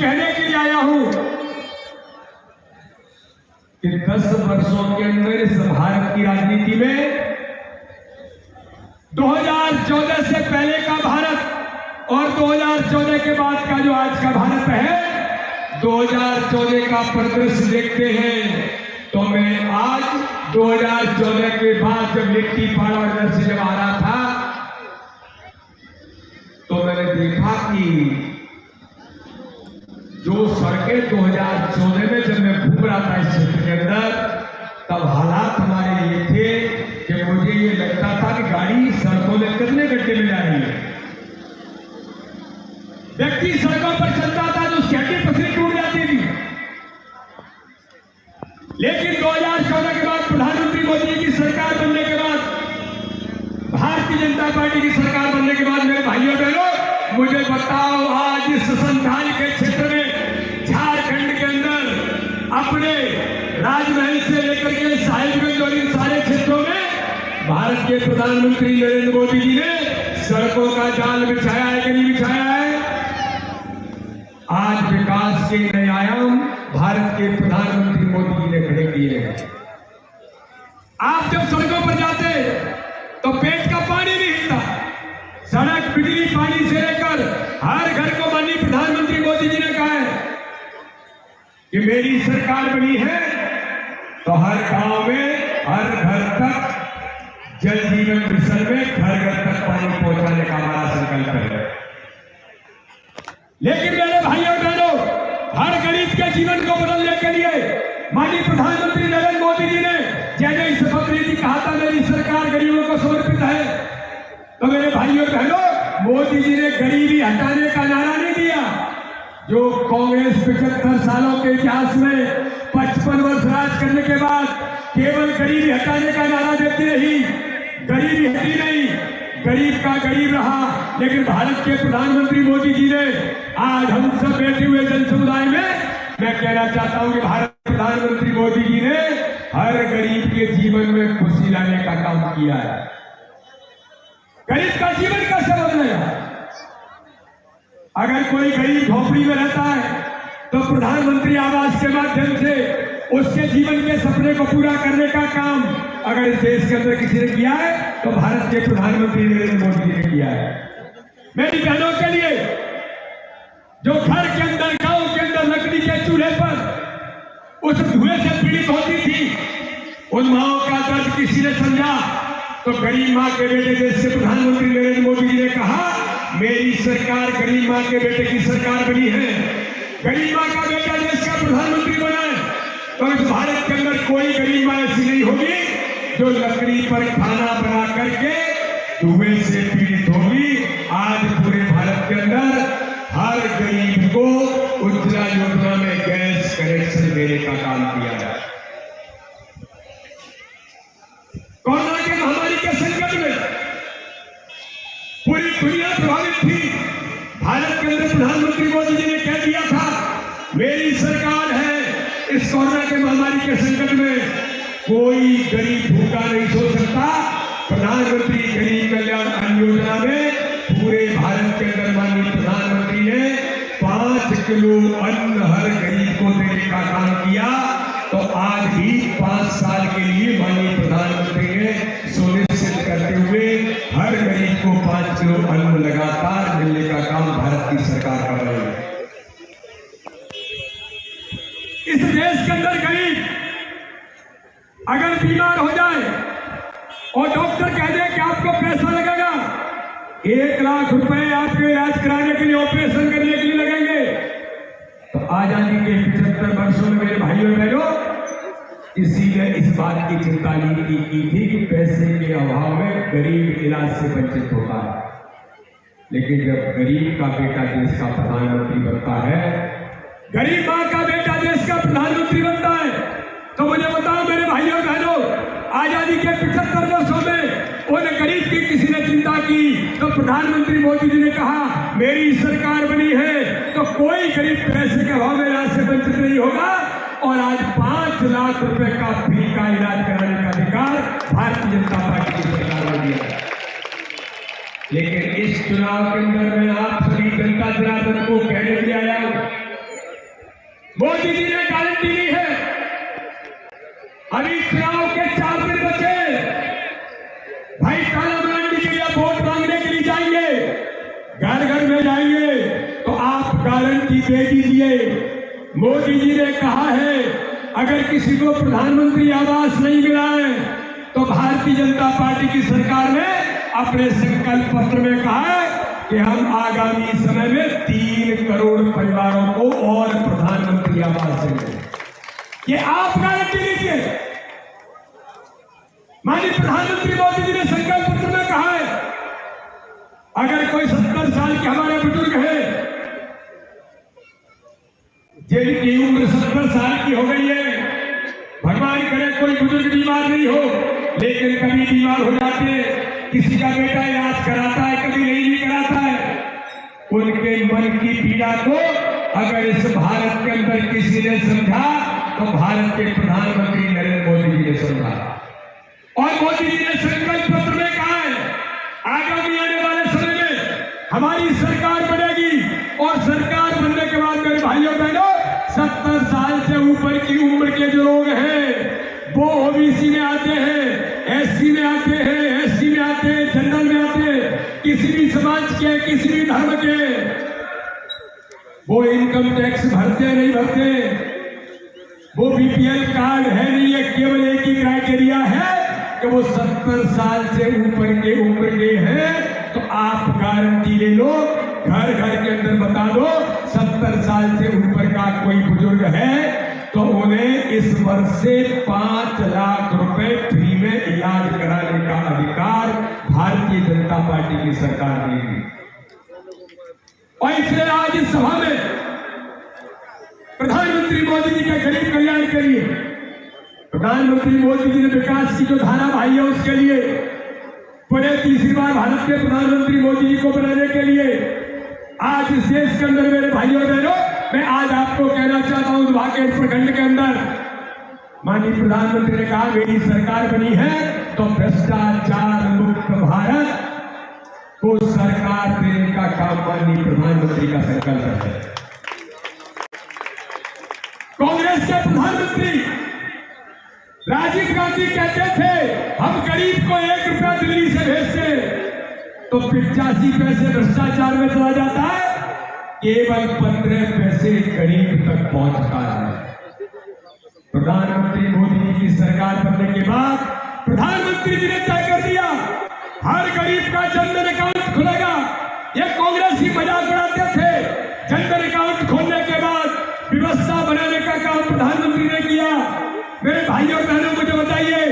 कहने के लिए आया हूं कि 10 वर्षों के अंदर इस भारत की राजनीति में 2014 से पहले का भारत और 2014 के बाद का जो आज का भारत है, 2014 का परिदृश्य देखते हैं तो मैं आज 2014 के बाद जब लिट्टी पाड़ा इधर से जब आ रहा था तो मैंने देखा कि जो सड़कें 2014 में जब मैं घूम रहा था इस क्षेत्र के अंदर, तब हालात हमारे ये थे कि मुझे ये लगता था कि गाड़ी सड़कों में कितने गड्ढे में जा रही है। व्यक्ति सड़कों पर चलता था तो उसकी हड्डी पसली टूट जाती थी। लेकिन 2014 के बाद प्रधानमंत्री मोदी की सरकार बनने के बाद, भारतीय जनता पार्टी की सरकार बनने के बाद मेरे भाइयों बहनों, मुझे बताओ आज इस संथाल के क्षेत्र में, झारखंड के अंदर अपने राजमहल से लेकर के साहिबगंज और इन सारे क्षेत्रों में भारत के प्रधानमंत्री नरेंद्र मोदी जी ने सड़कों का जाल बिछाया है कि नहीं बिछाया है। आज विकास के नए आयाम भारत के प्रधानमंत्री मोदी जी ने खड़े किए हैं। आप जब सड़कों पर जाते तो पेट का पानी नहीं हिलता। सड़क, बिजली, पानी से लेकर हर घर को माननीय प्रधानमंत्री मोदी जी ने कहा है कि मेरी सरकार बनी है तो हर गांव में, हर घर तक जल जीवन मिशन में घर घर तक पानी पहुंचाने का हमारा संकल्प है। लेकिन मेरे भाइयों बहनों, हर गरीब के जीवन को बदलने के लिए माननीय प्रधानमंत्री नरेंद्र मोदी जी ने जैसे शपथ ली थी, कहा था मेरी सरकार गरीबों को समर्पित है। तो मेरे भाइयों बहनों, मोदी जी ने गरीबी हटाने का नारा नहीं दिया जो कांग्रेस 75 सालों के इतिहास में 55 वर्ष राज करने के बाद केवल गरीबी हटाने का नारा देती रही। गरीबी हटी नहीं, गरीब का गरीब रहा। लेकिन भारत के प्रधानमंत्री मोदी जी ने आज हम सब बैठे हुए जन समुदाय में मैं कहना चाहता हूं कि भारत के प्रधानमंत्री मोदी जी ने हर गरीब के जीवन में खुशी लाने का काम किया है। गरीब का जीवन कैसे बदलेगा? अगर कोई गरीब झोपड़ी में रहता है तो प्रधानमंत्री आवास के माध्यम से उसके जीवन के सपने को पूरा करने का काम अगर इस देश के अंदर किसी ने किया है तो भारत के प्रधानमंत्री नरेंद्र मोदी जी ने किया है। मेरी बहनों के लिए जो घर के अंदर, गांव के अंदर लकड़ी के चूल्हे पर उस धुएं से पीड़ित होती थी, उन माओं का दर्द किसी ने समझा तो गरीब माँ के बेटे देश के प्रधानमंत्री नरेंद्र मोदी जी ने कहा मेरी सरकार गरीब माँ के बेटे की सरकार बनी है। गरीब माँ का बेटा देश का प्रधानमंत्री बना है तो इस भारत के अंदर कोई गरीब माँ ऐसी नहीं होगी जो लकड़ी पर खाना बना करके धुएं से पीड़ित होगी। आज पूरे भारत के अंदर हर गरीब को उज्ज्वला योजना में गैस कनेक्शन देने का काम किया है। कोरोना के महामारी के संकट में पूरी दुनिया प्रभावित थी। भारत के अंदर प्रधानमंत्री मोदी जी ने कह दिया था मेरी सरकार है, इस कोरोना के महामारी के संकट में कोई गरीब भूखा नहीं सो सकता। प्रधानमंत्री गरीब कल्याण अन्न योजना में पूरे भारत के अंदर माननीय प्रधानमंत्री ने 5 किलो अन्न हर गरीब को देने का काम किया। तो आज भी 5 साल के लिए माननीय प्रधानमंत्री ने सुनिश्चित करते हुए हर गरीब को 5 किलो अन्न लगातार मिलने का काम भारत की सरकार कर रही है। इस देश के अंदर गरीब अगर बीमार हो जाए और डॉक्टर कह दे कि आपको पैसा लगेगा, 1 लाख रुपए आपके इलाज कराने के लिए, ऑपरेशन करने के लिए लगेंगे, तो आजादी के 75 वर्षों में मेरे भाइयों बहनों किसी ने इस बात की चिंता नहीं की थी कि पैसे के अभाव में गरीब इलाज से वंचित होता है। लेकिन जब गरीब का बेटा देश का प्रधानमंत्री बनता है, गरीब माँ का बेटा देश का प्रधानमंत्री बनता है, तो मुझे बताओ मेरे भाइयों बहनों, आजादी के 75 वर्षों में उन गरीब की किसी ने चिंता की तो प्रधानमंत्री मोदी जी ने कहा मेरी सरकार बनी है तो कोई गरीब पैसे के अभाव में इलाज से वंचित नहीं होगा। और आज 5 लाख रुपए का फ्री का इलाज कराने का अधिकार भारतीय जनता पार्टी की सरकार ने दिया है। लेकिन इस चुनाव के अंदर मैं आप सभी जनता जनार्दन को कहने के लिए आया हूं अभी चुनाव के 4 दिन बचे। भाई ताला मंडी के लिए वोट मांगने के लिए जाएंगे, घर घर में जाएंगे तो आप गारंटी दे दीजिए। मोदी जी ने कहा है अगर किसी को प्रधानमंत्री आवास नहीं मिला है तो भारतीय जनता पार्टी की सरकार ने अपने संकल्प पत्र में कहा है कि हम आगामी समय में 3 करोड़ परिवारों को और प्रधानमंत्री आवास देंगे। ये आप गारंटी लीजिए। माननीय प्रधानमंत्री मोदी जी ने संकल्प पत्र में कहा है अगर कोई 70 साल के हमारे बुजुर्ग है जिनकी उम्र 70 साल की हो गई है, भगवान करे कोई बुजुर्ग बीमार नहीं हो लेकिन कभी बीमार हो जाते, किसी का बेटा इलाज कराता है कभी नहीं भी कराता है, उनके मन की पीड़ा को अगर इस भारत के अंदर किसी ने समझा तो भारत के प्रधानमंत्री नरेंद्र मोदी जी ने समझा। और मोदी जी ने संकल्प पत्र में कहा है आगामी आने वाले समय में हमारी सरकार बनेगी और सरकार बनने के बाद मेरे भाइयों बहनों 70 साल से ऊपर की उम्र के जो लोग हैं वो ओबीसी में आते हैं, एससी में आते हैं, एसटी में आते हैं, जनरल में आते हैं, किसी भी समाज के किसी भी धर्म के, वो इनकम टैक्स भरते नहीं भरते, वो बीपीएल कार्ड है नहीं है, केवल एक ही क्राइटेरिया है कि वो 70 साल से ऊपर के उम्र के हैं। तो आप गारंटी ले लो, घर घर के अंदर बता दो 70 साल से ऊपर का कोई बुजुर्ग है तो उन्हें इस वर्ष से 5 लाख रुपए फ्री में इलाज कराने का अधिकार भारतीय जनता पार्टी की सरकार देगी। और इसलिए आज इस सभा में प्रधानमंत्री मोदी जी के गरीब कल्याण के लिए प्रधानमंत्री मोदी जी ने विकास की जो धारावाही है उसके लिए पूरे तीसरी बार भारत के प्रधानमंत्री मोदी जी को बनाने के लिए आज इस देश के अंदर मेरे भाइयों बहनों मैं आज आपको कहना चाहता हूं दुभागेट प्रखंड के अंदर माननीय प्रधानमंत्री ने कहा मेरी सरकार बनी है तो भ्रष्टाचार मुक्त भारत को सरकार देने का काम माननीय प्रधानमंत्री का संकल्प है। कांग्रेस के प्रधानमंत्री राजीव गांधी कहते थे हम गरीब को 1 रुपया दिल्ली से भेजते तो 85 पैसे भ्रष्टाचार में चला जाता है, केवल 15 पैसे गरीब तक पहुंचता है। प्रधानमंत्री मोदी जी की सरकार बनने के बाद प्रधानमंत्री जी ने तय कर दिया हर गरीब का जनधन अकाउंट खुलेगा। ये कांग्रेस ही मजाक उड़ाते थे, जनधन अकाउंट खोलने के बाद व्यवस्था बनाने का काम प्रधानमंत्री ने किया। मेरे भाइयों बहनों मुझे बताइए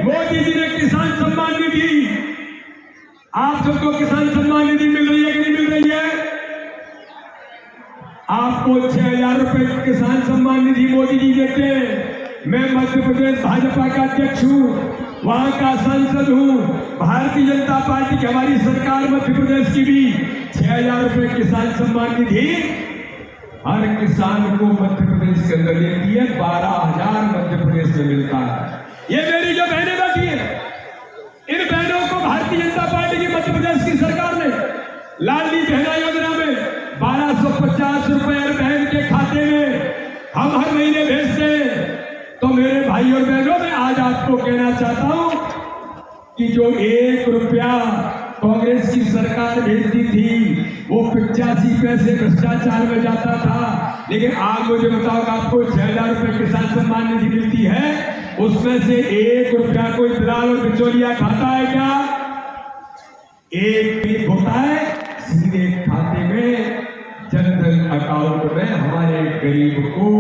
मोदी जी ने किसान सम्मान निधि, आप सबको किसान सम्मान निधि मिल रही है कि नहीं मिल रही है? आपको 6,000 रुपए किसान सम्मान निधि मोदी जी देते हैं। मैं मध्य प्रदेश भाजपा का अध्यक्ष हूँ, वहां का सांसद हूँ, भारतीय जनता पार्टी की हमारी सरकार मध्य प्रदेश की भी 6,000 रुपए किसान सम्मान निधि हर किसान को मध्य प्रदेश के अंदर देती है, 12,000 मध्य प्रदेश में मिलता है। ये मेरी जो बहनें बैठी है इन बहनों को भारतीय जनता पार्टी की मध्य प्रदेश की सरकार ने लाडली बहना योजना में 1250 रुपए हर बहन के खाते में हम हर महीने भेजते हैं। तो मेरे भाइयों और बहनों मैं आज आपको कहना चाहता हूं कि जो 1 रुपया कांग्रेस की सरकार भेजती थी वो 85 पैसे भ्रष्टाचार में जाता था, लेकिन आज मुझे बताओ आपको 6,000 रुपए किसान सम्मान निधि मिलती है, उसमें से 1 रुपया कोई दलाल और बिचौलिया खाता है क्या? 1 क्लिक होता है सीधे खाते में जनधन अकाउंट में हमारे गरीब को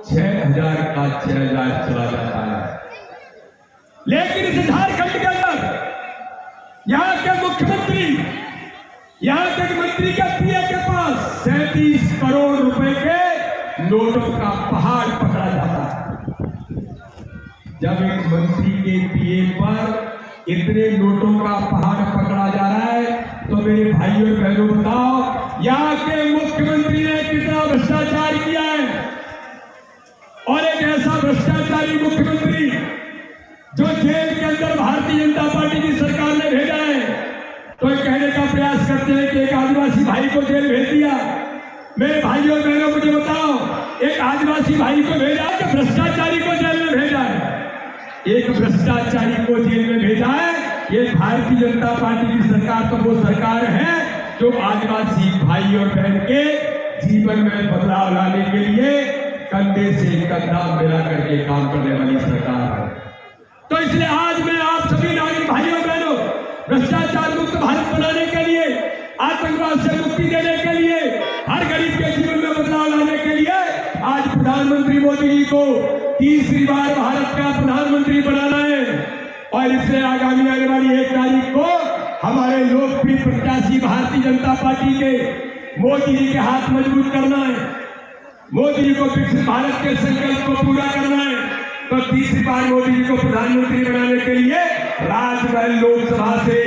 6,000 का 6,000 चला जाता है। लेकिन इस झारखंड के अंदर यहाँ के मुख्यमंत्री, यहाँ के मंत्री के पीए के पास 37 करोड़ रुपए के नोटों का पहाड़ पकड़ा जाता है। जब एक मंत्री के पीए पर इतने नोटों का पहाड़ पकड़ा जा रहा है तो मेरे भाइयों और बहनों बताओ यहाँ के मुख्यमंत्री ने कितना भ्रष्टाचार किया है। और एक ऐसा भ्रष्टाचारी मुख्यमंत्री जो जेल के अंदर भारतीय जनता पार्टी की सरकार ने भेजा है, तो कहने का प्रयास करते हैं कि एक आदिवासी भाई को जेल भेज दिया। मेरे भाइयों और बहनों मुझे बताओ एक आदिवासी भाई को भेजा कि भ्रष्टाचारी को जेल में भेजा है? एक भ्रष्टाचारी को जेल में भेजा है। ये भारतीय जनता पार्टी की सरकार तो वो सरकार है जो आदिवासी भाई और बहन के जीवन में बदलाव लाने के लिए कंधे से कंधा मिला करके काम करने वाली सरकार है। तो इसलिए आज मैं आप सभी नागरिक भाइयों बहनों, भ्रष्टाचार मुक्त भारत बनाने के लिए, आतंकवाद से मुक्ति देने के लिए, हर गरीब के जीवन में बदलाव लाने के लिए आज प्रधानमंत्री मोदी जी को तीसरी बार भारत का प्रधानमंत्री बनाना है। और इसलिए आगामी आने वाली 1 तारीख को हमारे लोकप्रिय प्रत्याशी भारतीय जनता पार्टी के मोदी जी के हाथ मजबूत करना है। मोदी जी को विकसित भारत के संकल्प को पूरा करना है। तो तीसरी बार मोदी जी को प्रधानमंत्री बनाने के लिए राजमहल लोकसभा से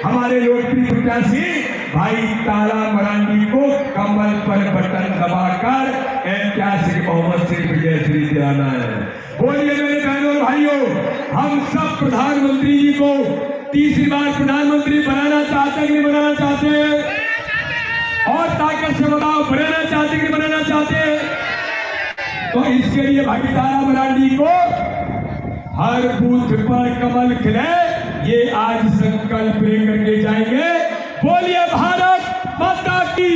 हमारे लोकप्रिय प्रत्याशी भाई तारा मरांडी को कमल पर बटन दबाकर ऐतिहासिक बहुमत से विजय श्री दिलाना है। बोलिए मेरे बहनों और भाइयों, हम सब प्रधानमंत्री जी को तीसरी बार प्रधानमंत्री बनाना चाहते हैं कि नहीं बनाना चाहते हैं? और ताकत से बताओ, बनाना चाहते हैं कि नहीं बनाना चाहते हैं? तो इसके लिए भाई तारा मरांडी को हर बूथ पर कमल खिले, ये आज संकल्प लेकर के जाएंगे। बोलिए भारत माता की।